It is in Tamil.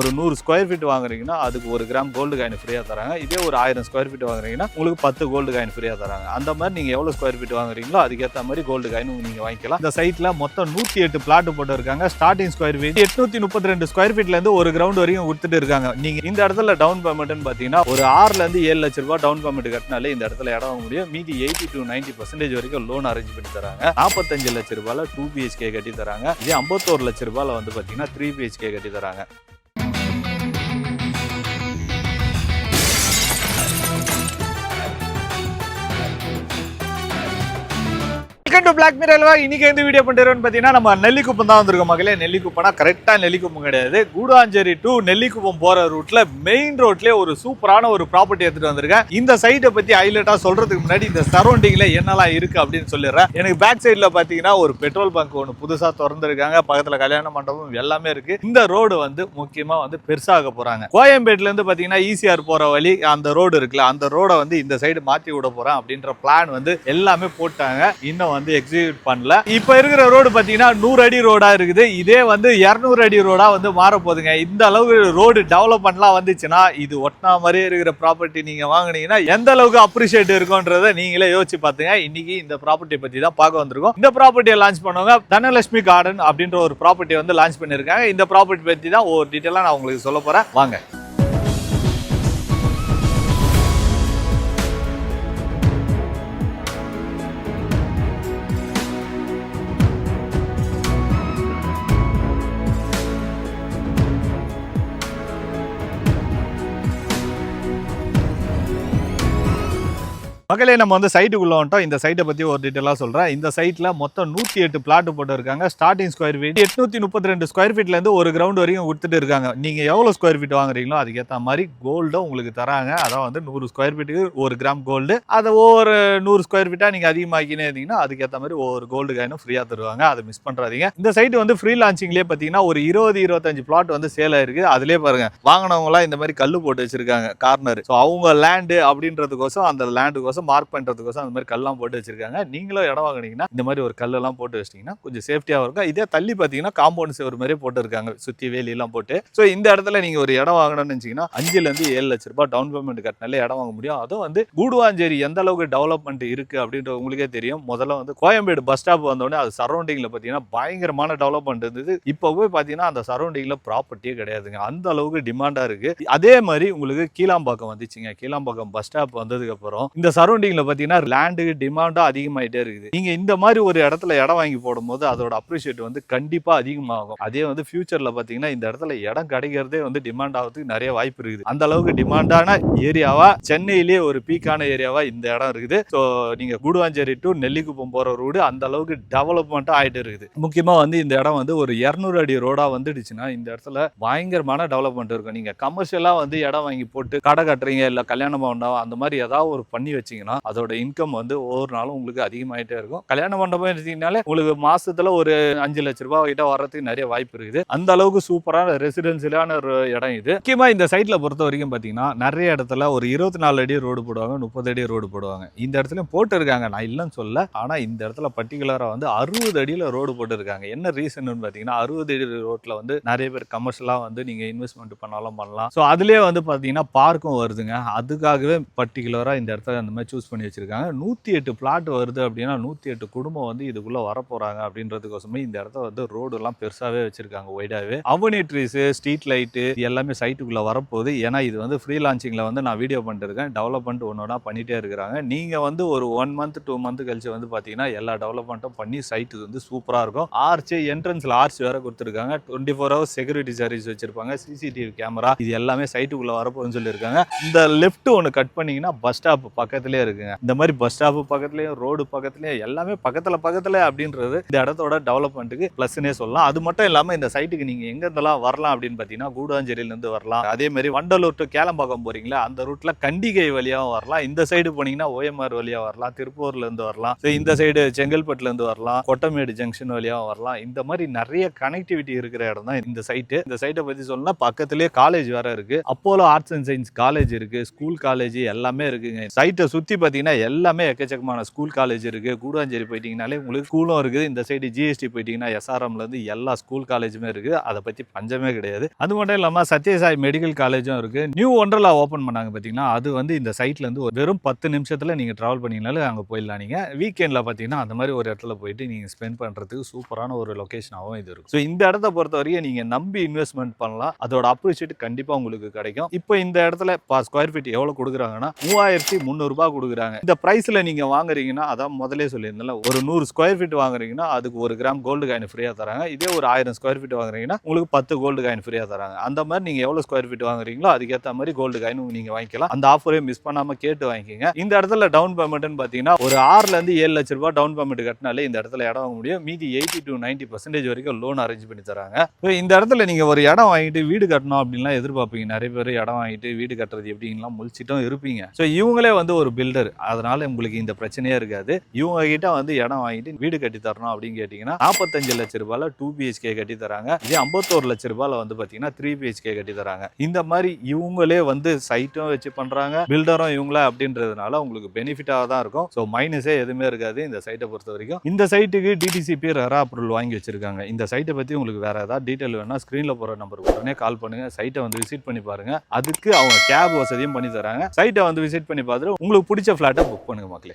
ஒரு 100 ஸ்கொயர் ஃபீட் வாங்குறீங்கன்னா அதுக்கு 1 கிராம் கோல்டு காயின் ஃப்ரீயாக தராங்க. இதே ஒரு 1000 ஸ்கொயர் ஃபீட் வாங்குறீங்கன்னா உங்களுக்கு 10 கோல்டு காயின் ஃப்ரீயாக தராங்க. அந்த மாதிரி நீங்கள் எவ்வளோ ஸ்கொயர் ஃபீட் வாங்குறீங்களோ அதுக்கேற்ற மாதிரி கோல்டு காயின் நீங்கள் வாங்கிக்கலாம். இந்த சைட்டில் மொத்தம் 108 பிளாட் போட்டு இருக்காங்க. ஸ்டார்டிங் ஸ்கொயர் ஃபீட் 832 ஸ்கொயர் ஃபீட்லேருந்து 1 கிரவுண்ட் வரைக்கும் கொடுத்துட்டு இருக்காங்க. நீங்கள் இந்த இடத்துல டவுன் பேமெண்ட்னு பார்த்தீங்கன்னா ஒரு 6லேருந்து 7 லட்ச ரூபாய் டவுன் பேமெண்ட் கட்டினாலே இந்த இடத்துல இடம் வாங்க முடியும். மீதி 80 to 90% வரைக்கும் லோன் அரேஞ்ச் பண்ணி தராங்க. 45 லட்ச ரூபாயில் 2 BHK கட்டி தராங்க. இதே 51 லட்ச ரூபாயில் வந்து பார்த்தீங்கன்னா 3 BHK கட்டி தராங்க. பிளாக் மிரர் இன்னைக்கு எந்த வீடியோ பண்றோம்னு பாத்தீங்கன்னா நம்ம நெல்லிக்குப்பம் தான் வந்திருக்கோம் மக்களே. நெல்லிக்குப்பம்னா கரெக்டா நெல்லிக்குப்பம் கிடையாது, கூடாஞ்சேரி டு நெல்லிக்குப்பம் போற ரூட்ல மெயின் ரோட்லயே ஒரு சூப்பரான ஒரு ப்ராப்பர்ட்டி எடுத்துட்டு வந்திருக்கேன். இந்த சைட்டை பத்தி ஹைலைட்டா சொல்றதுக்கு முன்னாடி இந்த சரௌண்டிங்ல என்னெல்லாம் இருக்கு அப்படின்னு சொல்லிடுறேன். எனக்கு பேக் சைட்ல பாத்தீங்கன்னா ஒரு பெட்ரோல் பங்க் ஒன்று புதுசா திறந்திருக்காங்க. பக்கத்துல கல்யாண மண்டபம் எல்லாமே இருக்கு. இந்த ரோடு வந்து முக்கியமா வந்து பெருசாக போறாங்க. கோயம்பேட்ல இருந்து பாத்தீங்கன்னா ஈசிஆர் போற வழி அந்த ரோடு இருக்குல்ல, அந்த ரோட வந்து இந்த சைடு மாத்தி விட போறேன் அப்படின்ற பிளான் வந்து எல்லாமே போட்டாங்க. இன்னும் வந்து எக்ஸிக்யூட் பண்ணல. இப்ப இருக்கிற ரோடு பாத்தீங்கன்னா 100 அடி ரோடா இருக்குது. இதே வந்து 200 அடி ரோடா வந்து மாற போகுதுங்க. இந்த அளவுக்கு ரோடு டெவலப்மெண்ட்லாம் வந்துச்சுன்னா இது ஒட்டினா மாதிரியே இருக்கிற ப்ராப்பர்ட்டி நீங்க வாங்குனீங்கன்னா எந்த அளவுக்கு அப்ரிஷியேட் இருக்கும்ன்றதை நீங்களே யோசிச்சு பாத்துங்க. இன்னைக்கு இந்த ப்ராப்பர்ட்டி பத்தி தான் பார்க்க வந்திருக்கோம். இந்த ப்ராப்பர்ட்டியை லான்ச் பண்ணுவாங்க தனலட்சுமி கார்டன் அப்படின்ற ஒரு ப்ராப்பர்ட்டி வந்து லான்ச் பண்ணிருக்காங்க. இந்த ப்ராப்பர்ட்டி பத்தி தான் ஒரு டீட்டெயிலா நான் உங்களுக்கு சொல்ல போறேன். வாங்க. மக்களே நம்ம வந்து சைட்டுக்குள்ள வந்துட்டோம். இந்த சைட்டை பத்தி ஒரு டீட்டெயிலாக சொல்றேன். இந்த சைட்ல மொத்தம் 108 பிளாட் போட்டு இருக்காங்க. ஸ்டார்டிங் ஸ்கொயர் ஃபீட் 832 ஸ்கொயர் ஃபீட்ல இருந்து 1 கிரவுண்ட் வரைக்கும் கொடுத்துட்டு இருக்காங்க. நீங்க எவ்வளவு ஸ்கொயர் ஃபீட் வாங்குறீங்களோ அதுக்கேற்ற மாதிரி கோல்டும் உங்களுக்கு தராங்க. அதான் வந்து 100 ஸ்கொயர் ஃபீட்டுக்கு 1 கிராம் கோல்டு. அதை ஒவ்வொரு 100 ஸ்கொயர் ஃபீட்டா நீங்க அதிகமாக்கினே இருந்தீங்கன்னா அதுக்கேற்ற மாதிரி ஒவ்வொரு கோல்டு காயினும் ஃப்ரீயா தருவாங்க. அதை மிஸ் பண்றாதீங்க. இந்த சைட் வந்து ஃப்ரீ லான்ச்சிங்லேயே பார்த்தீங்கன்னா ஒரு 20-25 பிளாட் வந்து சேல் ஆயிருக்கு. அதுலேயே பாருங்க வாங்கினவங்களாம் இந்த மாதிரி கல்லு போட்டு வச்சிருக்காங்க கார்னர். ஸோ அவங்க லேண்டு அப்படின்றதுக்கோசம் அந்த லேண்டுக்கோசம் மார்க் பண்றதுக்கோசம் அந்த மாதிரி கல்லாம் போட்டு வச்சிருக்காங்க. நீங்களும் இடம் வாங்கினீங்கன்னா இந்த மாதிரி ஒரு கல்லெல்லாம் போட்டு வச்சிட்டீங்கன்னா கொஞ்சம் சேஃப்டியாக இருக்கும். இதே தள்ளி பார்த்தீங்கன்னா காம்பவுண்ட் சேவர் மாதிரி போட்டு இருக்காங்க, சுற்றி வேலியெல்லாம் போட்டு. ஸோ இந்த இடத்துல நீங்க ஒரு இடம் வாங்கணும்னு நினைச்சீங்கன்னா 5லேருந்து 7 லட்ச ரூபாய் டவுன் பேமெண்ட் கட்டினாலே இடம் வாங்க முடியும். அதுவும் வந்து கூடுவாஞ்சேரி எந்த அளவுக்கு டெவலப்மெண்ட் இருக்கு அப்படின்றது உங்களுக்கே தெரியும். முதல்ல வந்து கோயம்பேடு பஸ் ஸ்டாப் வந்தோடனே அது சரௌண்டிங்ல பார்த்தீங்கன்னா பயங்கரமான டெவலப்மெண்ட் இருந்தது. இப்போ போய் பார்த்தீங்கன்னா அந்த சரௌண்டிங்ல ப்ராப்பர்ட்டியே கிடையாதுங்க. அந்த அளவுக்கு டிமாண்டா இருக்கு. அதே மாதிரி உங்களுக்கு கீழாம்பாக்கம் வந்துச்சுங்க. கீழாம்பாக்கம் பஸ் ஸ்டாப் வந்ததுக்கு அப்புறம் இந்த சரௌண்டிங்ல பார்த்தீங்கன்னா லேண்டு டிமாண்டும் அதிகமாயிட்டே இருக்குது. நீங்க இந்த மாதிரி ஒரு இடத்துல இடம் வாங்கி போடும்போது அதோட அப்ரிஷியேட் வந்து கண்டிப்பா அதிகமாகும். அதே வந்து ஃபியூச்சர்ல பார்த்தீங்கன்னா இந்த இடத்துல இடம் கிடைக்கிறதே வந்து டிமாண்ட் ஆகிறதுக்கு நிறைய வாய்ப்பு இருக்குது. அந்த அளவுக்கு டிமாண்டான ஏரியாவா சென்னையிலேயே ஒரு பீக்கான ஏரியாவா இந்த இடம் இருக்குது. ஸோ நீங்க கூடுவாஞ்சேரி டு நெல்லிக்குப்பம் போற ரோடு அந்த அளவுக்கு டெவலப்மெண்ட்டாக ஆயிட்டு இருக்குது. முக்கியமா வந்து இந்த இடம் வந்து ஒரு 200 அடி ரோடா வந்துடுச்சுன்னா இந்த இடத்துல பயங்கரமான டெவலப்மெண்ட் இருக்கும். நீங்க கமர்ஷியலா வந்து இடம் வாங்கி போட்டு கடை கட்டுறீங்க இல்ல கல்யாணம் மண்டபம் அந்த மாதிரி ஏதாவது ஒரு பண்ணி வச்சீங்கன்னா அதோட இன்கம் வந்து ஒவ்வொரு நாளும் உங்களுக்கு அதிகமாயிட்டே இருக்கும். கல்யாண மண்டபம் எடுத்தீங்கனாலே உங்களுக்கு மாசத்துல ஒரு 5 லட்ச ரூபாய் கிட்ட வர்றதுக்கு நிறைய வாய்ப்பு இருக்குது. அந்த அளவுக்கு சூப்பரான ரெசிடென்சியலான ஒரு இடம் இது. முக்கியமா இந்த சைட்ல பொறுத்த வரைக்கும் பாத்தீங்கன்னா நிறைய இடத்துல ஒரு 24 அடி ரோடு போடுவாங்க, 30 அடி ரோடு போடுவாங்க. இந்த இடத்துல போட்டு இருக்காங்க, நான் இல்லைன்னு சொல்ல. ஆனா இந்த இடத்துல பர்டிகுலரா வந்து 60 அடியில ரோடு போட்டு இருக்காங்க. என்ன ரீசன் பாத்தீங்கன்னா 60 அடி ரோட்ல வந்து நிறைய பேர் கமர்ஷியலா வந்து நீங்க இன்வெஸ்ட்மெண்ட் பண்ணாலும் பண்ணலாம். ஸோ அதுலயே வந்து பாத்தீங்கன்னா பார்க்கும் வருதுங்க. அதுக்காகவே பர்டிகுலரா இந்த இடத்துல அந்த மாதிரி சூஸ் பண்ணி வச்சிருக்காங்க. 108 பிளாட் வருது அப்படின்னா 108 குடும்பம் வந்து இதுக்குள்ள வரப்போறாங்க அப்படின்றதுக்கோசமே இந்த இடத்த வந்து ரோடு எல்லாம் பெருசாவே வச்சிருக்காங்க, வைடாவே. அவனி ட்ரீஸ், ஸ்ட்ரீட் லைட்டு எல்லாமே சைட்டுக்குள்ள வரப்போகுது. ஏன்னா இது வந்து ஃப்ரீ லான்ச்சிங்ல வந்து நான் வீடியோ பண்ணிருக்கேன். டெவலப்மெண்ட் ஒன்னொன்னா பண்ணிட்டே இருக்கிறாங்க. நீங்க வந்து ஒரு 1 மந்த் 2 மந்த் கழிச்சு வந்து பாத்தீங்கன்னா எல்லா டெவலப்மெண்ட்டும் பண்ணி சைட்டு வந்து சூப்பரா இருக்கும். ஆர்ச் என்ட்ரன்ஸ்ல ஆர்ச் வேற கொடுத்துருக்காங்க. 24 ஹவர்ஸ் செக்யூரிட்டி சர்வீஸ் வச்சிருப்பாங்க, சிசிடிவி கேமரா, இது எல்லாமே சைட்டுக்குள்ள வரப்போகுதுன்னு சொல்லியிருக்காங்க. இந்த லெஃப்ட் ஒன்று கட் பண்ணீங்கன்னா பஸ் ஸ்டாப் பக்கத்திலே இருக்குங்க. இந்த மாதிரி பஸ் ஸ்டாப் பக்கத்துலயும் ரோடு பக்கத்துலயும் எல்லாமே பக்கத்துல அப்படின்றது இந்த இடத்தோட டெவலப்மெண்ட்டுக்கு பிளஸ்னே சொல்லலாம். அது மட்டும் இல்லாம இந்த சைட்டுக்கு நீங்க எங்க இருந்தெல்லாம் வரலாம் அப்படின்னு பாத்தீங்கன்னா கூடாஞ்சேரியில இருந்து வரலாம். அதே மாதிரி வண்டலூர் டு கேளம்பாக்கம் போறீங்களா அந்த ரூட்ல கண்டிகை வழியாவும் வரலாம். இந்த சைடு போனீங்கன்னா ஓஎம்ஆர் வழியா வரலாம், திருப்பூர்ல இருந்து வரலாம், இந்த சைடு செங்கல்பட்டுல இருந்து வரலாம், கொட்டமேடு ஜங்ஷன் வழியாவும் வரலாம். இந்த மாதிரி நிறைய கனெக்டிவிட்டி இருக்கிற இடம் தான் இந்த சைட்டு. இந்த சைட்டை பத்தி சொல்லலாம், பக்கத்திலேயே காலேஜ் வேற இருக்கு. Apollo arts and science college இருக்கு, ஸ்கூல் காலேஜ் எல்லாமே இருக்குங்க. சைட்டை சுற்றி பார்த்தீங்கன்னா எல்லாமே எக்கச்சக்கமான ஸ்கூல் காலேஜ் இருக்குது. கூடாஞ்சேரி போயிட்டீங்கனாலே உங்களுக்கு ஸ்கூலும் இருக்குது. இந்த சைடு ஜிஎஸ்டி போயிட்டீங்கன்னா எஸ்ஆர்எம்லேருந்து எல்லா ஸ்கூல் காலேஜுமே இருக்குது. அதை பற்றி பஞ்சமே கிடையாது. அது மட்டும் இல்லாமல் சத்யசாய் மெடிக்கல் காலேஜும் இருக்குது. நியூ ஒண்டர்லா ஓப்பன் பண்ணாங்க பார்த்தீங்கன்னா, அது வந்து இந்த சைட்லேருந்து வெறும் 10 நிமிஷத்தில் நீங்கள் ட்ராவல் பண்ணிங்கனாலும் அங்கே போயிடலாம். நீங்கள் வீக்கெண்டில் பார்த்தீங்கன்னா அந்த மாதிரி ஒரு இடத்துல போயிட்டு நீங்கள் ஸ்பெண்ட் பண்ணுறதுக்கு சூப்பரான ஒரு லொக்கேஷனாகவும் இது இருக்கும். ஸோ இந்த இடத்த பொறுத்த வரைக்கும் நீங்கள் நம்பி இன்வெஸ்ட்மெண்ட் பண்ணலாம். அதோட அப்ரிஷியேட் கண்டிப்பாக உங்களுக்கு கிடைக்கும். இப்போ இந்த இடத்துல ஸ்கொயர் ஃபீட் எவ்வளோ கொடுக்குறாங்கன்னா 3300 ரூபாய் கொடுக்குறாங்க. இந்த ப்ரைஸில் நீங்கள் வாங்குறீங்கன்னா, அதான் முதலே சொல்லியிருந்தால, ஒரு 100 ஸ்கொயர் ஃபீட் வாங்குறீங்கன்னா அதுக்கு 1 கிராம் கோல்டு காயின் ஃப்ரீயாக தராங்க. இதே ஒரு 1000 ஸ்கொயர் ஃபீட் வாங்குறீங்கன்னா உங்களுக்கு 10 கோல்டு காயின் ஃப்ரீயாக தராங்க. அந்த மாதிரி நீங்கள் எவ்வளோ ஸ்கொயர் ஃபீட் வாங்குறீங்களோ அதுக்கேற்ற மாதிரி கோல்டு காயின் நீங்கள் வாங்கிக்கலாம். அந்த ஆஃபரே மிஸ் பண்ணாமல் கேட்டு வாங்கிக்கோங்க. இந்த இடத்துல டவுன் பேமெண்ட்னு பார்த்தீங்கன்னா ஒரு 6லேருந்து 7 லட்ச ரூபாய் டவுன் பேமெண்ட் கட்டினாலே இந்த இடத்துல இடம் வாங்க முடியும். மீதி 80 to 90% வரைக்கும் லோன் அரேஞ்ச் பண்ணி தராங்க. இந்த இடத்துல நீங்கள் ஒரு இடம் வாங்கிட்டு வீடு கட்டணும் அப்படின்லாம் எதிர்பார்ப்பீங்க. நிறைய பேர் இடம் வாங்கிட்டு வீடு கட்டுறது எப்படின்லாம் முழிச்சிட்டும் இருப்பீங்க. ஸோ இவங்களே வந்து ஒரு பில்டர், அதனால உங்களுக்கு இந்த பிரச்சனையே இருக்காது. இவங்க கிட்ட வந்து இடம் வாங்கிட்டு வீடு கட்டி தரணும் அப்படின்னு கேட்டீங்கன்னா 45 லட்ச ரூபாயில 2 BHK கட்டி தராங்க. இதே 51 லட்ச ரூபாயில வந்து பாத்தீங்கன்னா 3 BHK கட்டி தராங்க. இந்த மாதிரி இவங்களே வந்து சைட்டும் வச்சு பண்றாங்க, பில்டரும் இவங்களே அப்படின்றதுனால உங்களுக்கு பெனிஃபிட்டாக தான் இருக்கும். ஸோ மைனஸே எதுவுமே இருக்காது இந்த சைட்டை பொறுத்த வரைக்கும். இந்த சைட்டுக்கு டிடிசிபி ரெரா அப்ரூவல் வாங்கி வச்சிருக்காங்க. இந்த சைட்டை பத்தி உங்களுக்கு வேற ஏதாவது டீட்டெயில் வேணா ஸ்கிரீன்ல போற நம்பருக்கு உடனே கால் பண்ணுங்க. சைட்டை வந்து விசிட் பண்ணி பாருங்க. அதுக்கு அவங்க கேப் வசதியும் பண்ணி தராங்க. சைட்டை வந்து விசிட் பண்ணி பார்த்துட்டு உங்களுக்கு பிடிச்ச ஃபிளாட்டை புக் பண்ணுங்க மக்களே.